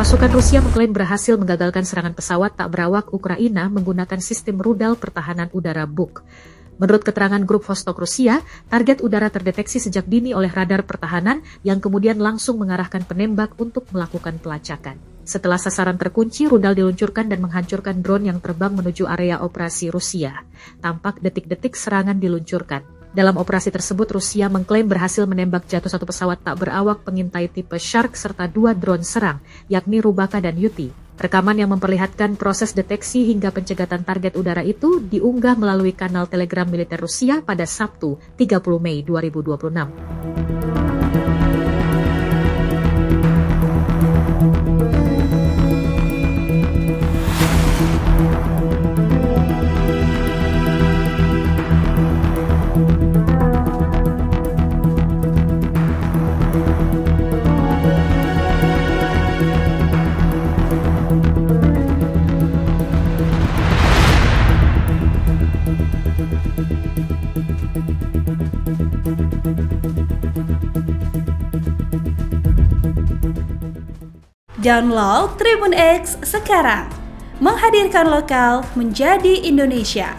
Pasukan Rusia mengklaim berhasil menggagalkan serangan pesawat tak berawak Ukraina menggunakan sistem rudal pertahanan udara Buk. Menurut keterangan grup Vostok Rusia, target udara terdeteksi sejak dini oleh radar pertahanan yang kemudian langsung mengarahkan penembak untuk melakukan pelacakan. Setelah sasaran terkunci, rudal diluncurkan dan menghancurkan drone yang terbang menuju area operasi Rusia. Tampak detik-detik serangan diluncurkan. Dalam operasi tersebut, Rusia mengklaim berhasil menembak jatuh satu pesawat tak berawak pengintai tipe Shark serta 2 drone serang, yakni Rubaka dan Yuti. Rekaman yang memperlihatkan proses deteksi hingga pencegatan target udara itu diunggah melalui kanal Telegram militer Rusia pada Sabtu, 30 Mei 2026. Download Tribun X sekarang, menghadirkan lokal menjadi Indonesia.